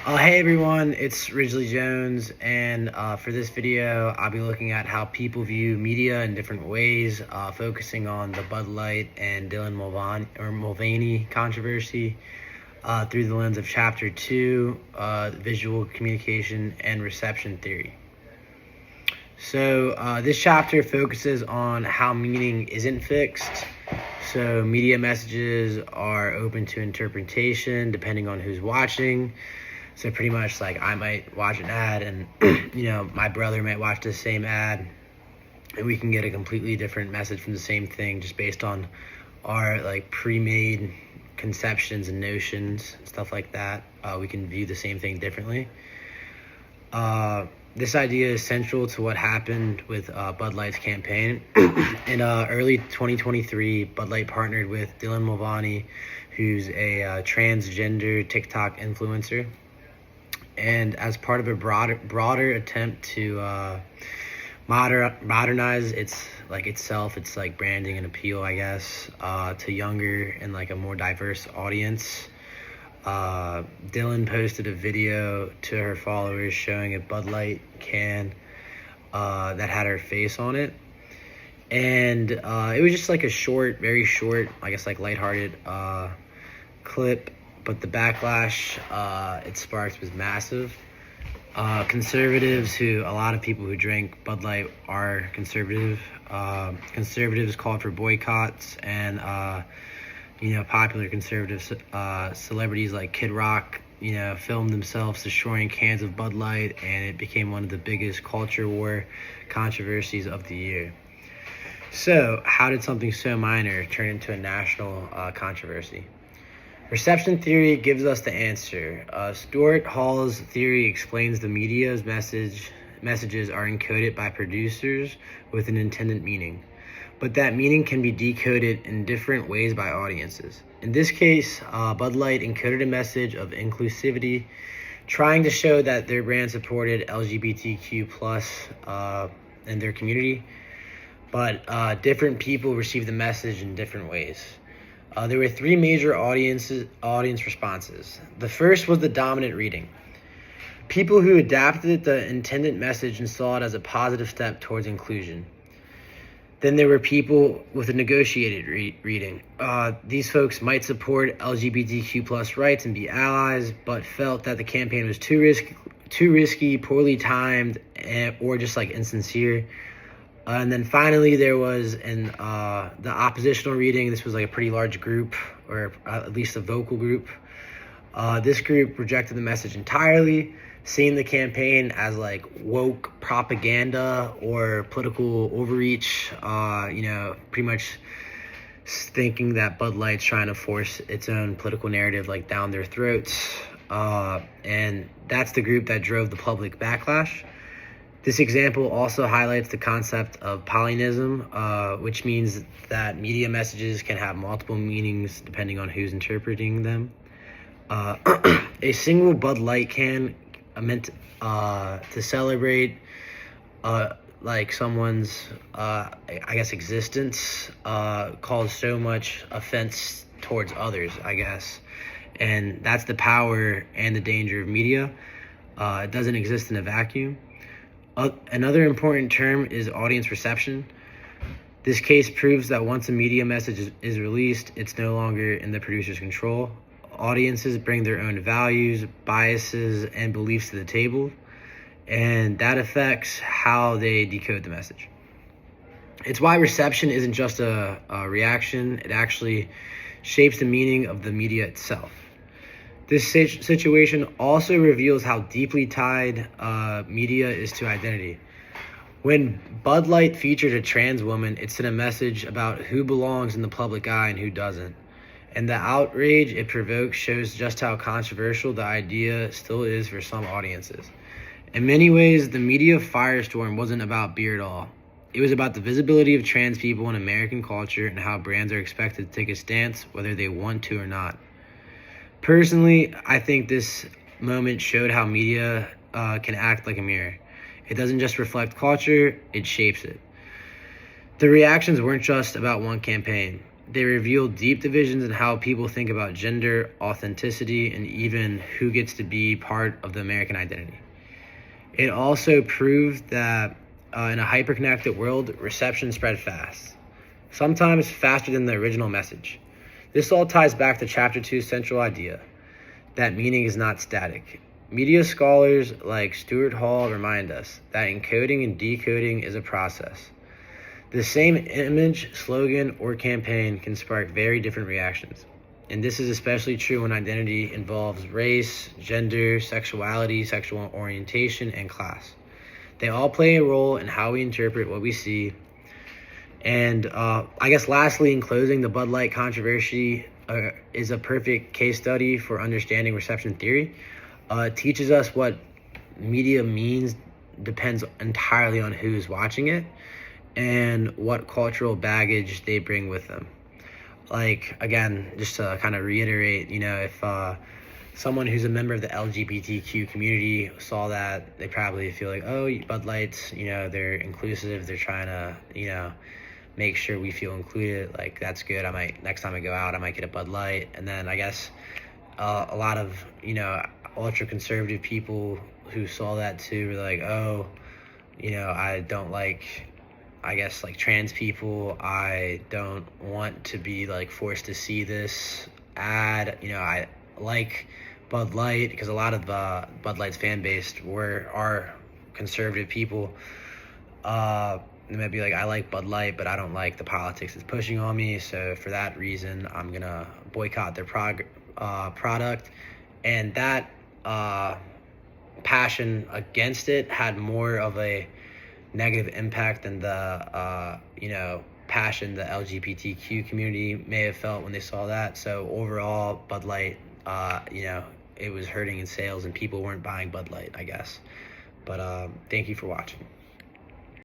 Hey everyone, it's Ridgely Jones, and for this video, I'll be looking at how people view media in different ways, focusing on the Bud Light and Dylan Mulvaney controversy through the lens of Chapter 2, Visual Communication and Reception Theory. So this chapter focuses on how meaning isn't fixed. So media messages are open to interpretation depending on who's watching. So pretty much like I might watch an ad and, my brother might watch the same ad and we can get a completely different message from the same thing just based on our like pre-made conceptions and notions, stuff like that. We can view the same thing differently. This idea is central to what happened with Bud Light's campaign. In early 2023, Bud Light partnered with Dylan Mulvaney, who's a transgender TikTok influencer. And as part of a broader attempt to modernize its branding and appeal, I guess, to younger and like a more diverse audience, Dylan posted a video to her followers showing a Bud Light can that had her face on it. And it was just like a very short, I guess like lighthearted clip. But the backlash it sparked was massive. Conservatives, a lot of people who drink Bud Light are conservative. Conservatives called for boycotts, and popular conservative celebrities like Kid Rock, filmed themselves destroying cans of Bud Light, and it became one of the biggest culture war controversies of the year. So, how did something so minor turn into a national controversy? Reception theory gives us the answer. Stuart Hall's theory explains the media's messages are encoded by producers with an intended meaning, but that meaning can be decoded in different ways by audiences. In this case, Bud Light encoded a message of inclusivity, trying to show that their brand supported LGBTQ+ in their community, but different people received the message in different ways. There were three major audience responses. The first was the dominant reading. People who adapted the intended message and saw it as a positive step towards inclusion. Then there were people with a negotiated reading. These folks might support LGBTQ+ rights and be allies, but felt that the campaign was too risky, poorly timed, or just like insincere. And then finally, there was the oppositional reading. This was like a pretty large group, or at least a vocal group. This group rejected the message entirely, seeing the campaign as like woke propaganda or political overreach. Pretty much thinking that Bud Light's trying to force its own political narrative like down their throats. And that's the group that drove the public backlash. This example also highlights the concept of polynism, which means that media messages can have multiple meanings depending on who's interpreting them. A single Bud Light can meant to celebrate like someone's, existence, cause so much offense towards others, I guess. And that's the power and the danger of media. It doesn't exist in a vacuum. Another important term is audience reception. This case proves that once a media message is released, it's no longer in the producer's control. Audiences bring their own values, biases, and beliefs to the table, and that affects how they decode the message. It's why reception isn't just a reaction, it actually shapes the meaning of the media itself. This situation also reveals how deeply tied media is to identity. When Bud Light featured a trans woman, it sent a message about who belongs in the public eye and who doesn't. And the outrage it provoked shows just how controversial the idea still is for some audiences. In many ways, the media firestorm wasn't about beer at all. It was about the visibility of trans people in American culture and how brands are expected to take a stance whether they want to or not. Personally, I think this moment showed how media can act like a mirror. It doesn't just reflect culture, it shapes it. The reactions weren't just about one campaign. They reveal deep divisions in how people think about gender, authenticity, and even who gets to be part of the American identity. It also proved that in a hyperconnected world, reception spread fast, sometimes faster than the original message. This all ties back to Chapter 2's central idea that meaning is not static. Media scholars like Stuart Hall remind us that encoding and decoding is a process. The same image, slogan, or campaign can spark very different reactions. And this is especially true when identity involves race, gender, sexuality, sexual orientation, and class. They all play a role in how we interpret what we see. And I guess lastly, in closing, the Bud Light controversy is a perfect case study for understanding reception theory. It teaches us what media means depends entirely on who's watching it and what cultural baggage they bring with them. Like, again, just to kind of reiterate, if someone who's a member of the LGBTQ community saw that, they probably feel like, oh, Bud Lights, they're inclusive, they're trying to, make sure we feel included. Like, that's good. Next time I go out, I might get a Bud Light. And then I guess a lot of, ultra conservative people who saw that too were like, oh, I don't like, I guess, like, trans people. I don't want to be like forced to see this ad. I like Bud Light because a lot of Bud Light's fan base are conservative people. They might be like, I like Bud Light, but I don't like the politics it's pushing on me. So for that reason, I'm gonna boycott their product. And that passion against it had more of a negative impact than the passion the LGBTQ community may have felt when they saw that. So overall, Bud Light, it was hurting in sales and people weren't buying Bud Light, I guess. But thank you for watching.